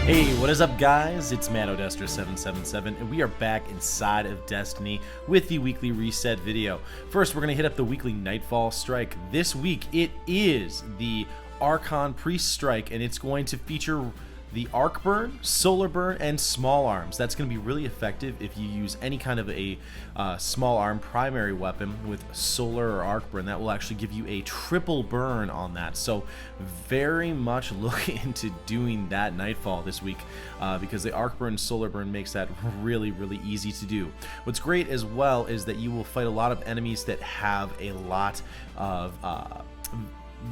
Hey, what is up guys? It's Mano 777 and we are back inside of Destiny with the weekly reset video. First, we're going to hit up the weekly Nightfall strike. This week it is the Archon Priest strike and it's going to feature the Arc Burn, Solar Burn, and Small Arms. That's going to be really effective if you use any kind of a small arm primary weapon with Solar or Arc Burn. That will actually give you a triple burn on that. So very much look into doing that Nightfall this week because the Arc Burn, Solar Burn makes that really easy to do. What's great as well is that you will fight a lot of enemies that have a lot of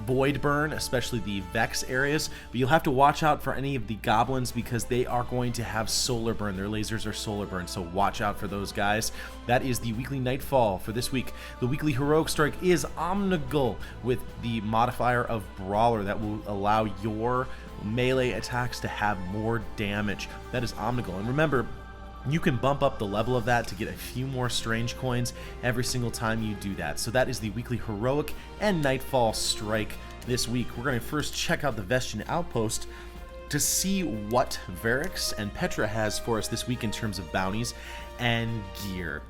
Void Burn, especially the Vex areas, but you'll have to watch out for any of the goblins because they are going to have Solar Burn. Their lasers are Solar Burn, so watch out for those guys. That is the weekly Nightfall for this week. The weekly Heroic Strike is Omnigul with the modifier of Brawler that will allow your melee attacks to have more damage. That is Omnigul, and remember, you can bump up the level of that to get a few more strange coins every single time you do that. So that is the weekly Heroic and Nightfall strike this week. We're going to first check out the Vestian Outpost to see what Variks and Petra has for us this week in terms of bounties and gear.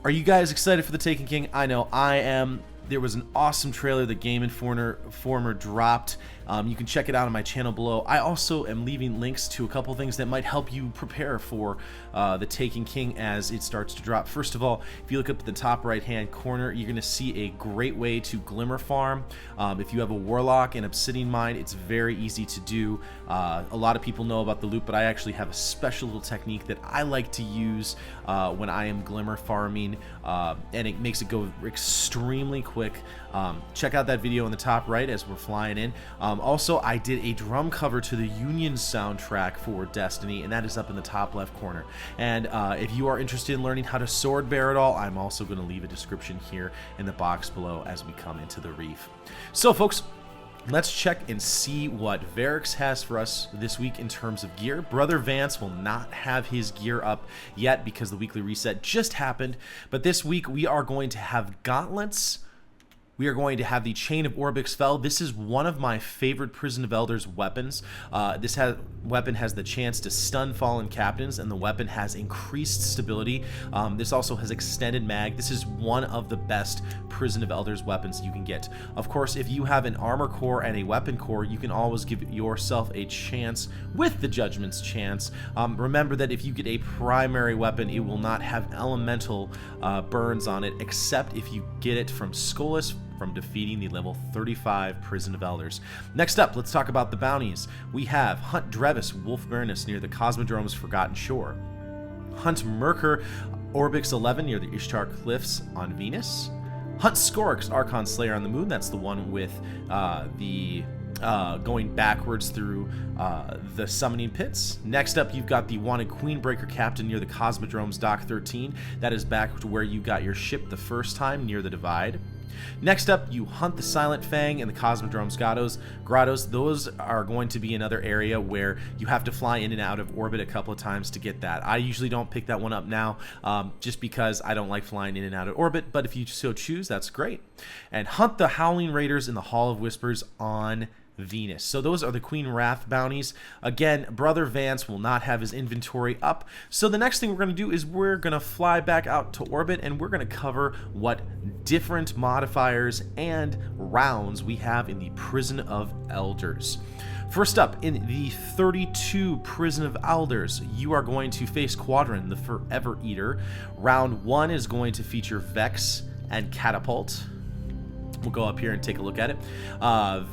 Are you guys excited for the Taken King? I know I am. There was an awesome trailer that Game Informer dropped. You can check it out on my channel below. I also am leaving links to a couple things that might help you prepare for the Taken King as it starts to drop. First of all, if you look up at the top right hand corner, you're going to see a great way to Glimmer farm. If you have a Warlock and Obsidian Mine, it's very easy to do. A lot of people know about the loop, but I actually have a special little technique that I like to use when I am Glimmer farming, and it makes it go extremely quick. Check out that video in the top right as we're flying in. Also, I did a drum cover to the Union soundtrack for Destiny, and that is up in the top left corner. And if you are interested in learning how to sword bear it all, I'm also going to leave a description here in the box below as we come into the reef. So folks, let's check and see what Variks has for us this week in terms of gear. Brother Vance will not have his gear up yet because the weekly reset just happened, but this week we are going to have Gauntlets. We are going to have the Chain of Orbix Fell. This is one of my favorite Prison of Elders weapons. This weapon has the chance to stun fallen captains, and the weapon has increased stability. This also has extended mag. This is one of the best Prison of Elders weapons you can get. Of course, if you have an armor core and a weapon core, you can always give yourself a chance with the Judgment's chance. Remember that if you get a primary weapon, it will not have elemental burns on it, except if you get it from Skolas from defeating the level 35 Prison of Elders. Next up, let's talk about the bounties. We have Hunt Drevis, Wolf Baroness near the Cosmodrome's Forgotten Shore. Hunt Merkur, Orbix 11 near the Ishtar Cliffs on Venus. Hunt Skorix, Archon Slayer on the Moon. That's the one with going backwards through the summoning pits. Next up, you've got the wanted Queenbreaker Captain near the Cosmodrome's Dock 13. That is back to where you got your ship the first time near the Divide. Next up, you hunt the Silent Fang and the Cosmodrome's Grottos. Those are going to be another area where you have to fly in and out of orbit a couple of times to get that. I usually don't pick that one up now just because I don't like flying in and out of orbit, but if you so choose, that's great. And hunt the Howling Raiders in the Hall of Whispers on Venus. So those are the Queen Wrath bounties. Again, Brother Vance will not have his inventory up. So the next thing we're going to do is we're going to fly back out to orbit and we're going to cover what different modifiers and rounds we have in the Prison of Elders. First up, in the 32 Prison of Elders, you are going to face Quadrin, the Forever Eater. Round 1 is going to feature Vex and Catapult. We'll go up here and take a look at it.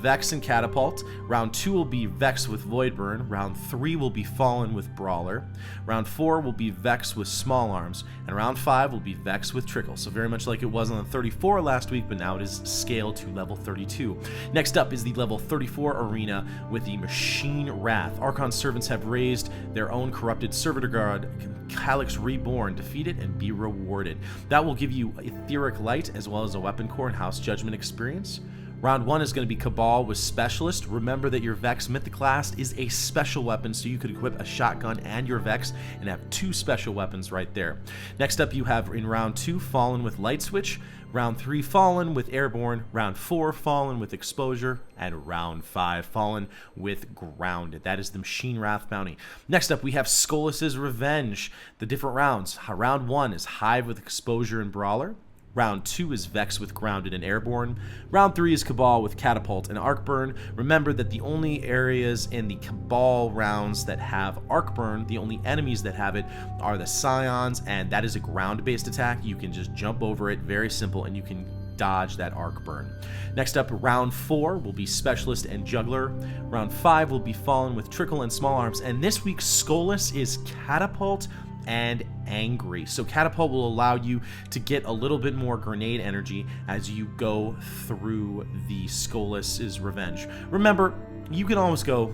Vex and Catapult. Round 2 will be Vex with Void Burn. Round 3 will be Fallen with Brawler. Round 4 will be Vex with Small Arms. And round 5 will be Vex with Trickle. So very much like it was on the 34 last week, but now it is scaled to level 32. Next up is the level 34 arena with the Machine Wrath. Archon servants have raised their own corrupted servitor guard, Calyx Reborn. Defeat it and be rewarded. That will give you Etheric Light as well as a weapon core and House Judgment experience. Round 1 is going to be Cabal with Specialist. Remember that your Vex Mythoclast is a special weapon, so you could equip a shotgun and your Vex and have 2 special weapons right there. Next up, you have in Round 2 Fallen with Light Switch, Round 3 Fallen with Airborne, Round 4 Fallen with Exposure, and Round 5 Fallen with Grounded. That is the Machine Wrath bounty. Next up, we have Skolas's Revenge. The different rounds. Round 1 is Hive with Exposure and Brawler. Round 2 is Vex with Grounded and Airborne. Round 3 is Cabal with Catapult and Arcburn. Remember that the only areas in the Cabal rounds that have Arcburn, the only enemies that have it, are the Scions, and that is a ground-based attack. You can just jump over it, very simple, and you can dodge that Arcburn. Next up, Round 4 will be Specialist and Juggler. Round 5 will be Fallen with Trickle and Small Arms. And this week's Skolas is Catapult and Angry. So Catapult will allow you to get a little bit more grenade energy as you go through the Skolas's Revenge. Remember, you can always go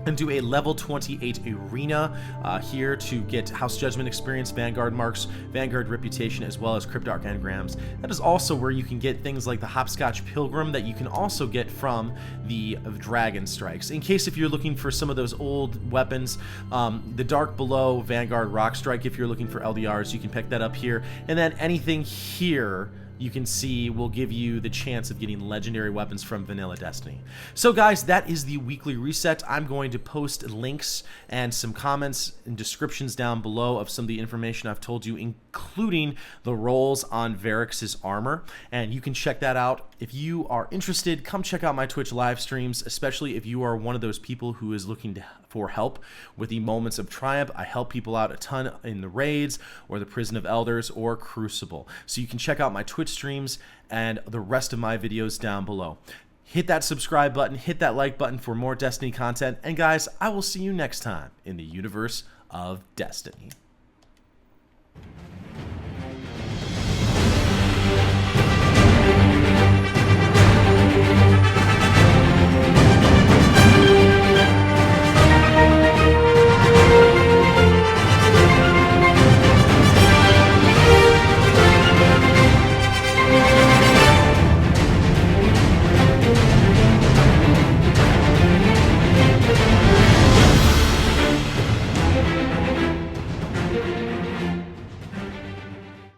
and do a level 28 arena here to get House Judgment experience, Vanguard marks, Vanguard reputation, as well as Cryptarch engrams. That is also where you can get things like the Hopscotch Pilgrim that you can also get from the Dragon Strikes. In case if you're looking for some of those old weapons, the Dark Below, Vanguard Rock Strike, if you're looking for LDRs, you can pick that up here. And then anything here you can see will give you the chance of getting legendary weapons from Vanilla Destiny. So guys, that is the weekly reset. I'm going to post links and some comments and descriptions down below of some of the information I've told you, including the rolls on Variks' armor, and you can check that out. If you are interested, come check out my Twitch live streams, especially if you are one of those people who is looking for help with the Moments of Triumph. I help people out a ton in the raids or the Prison of Elders or Crucible. So you can check out my Twitch streams and the rest of my videos down below. Hit that subscribe button, hit that like button for more Destiny content, and guys, I will see you next time in the universe of Destiny.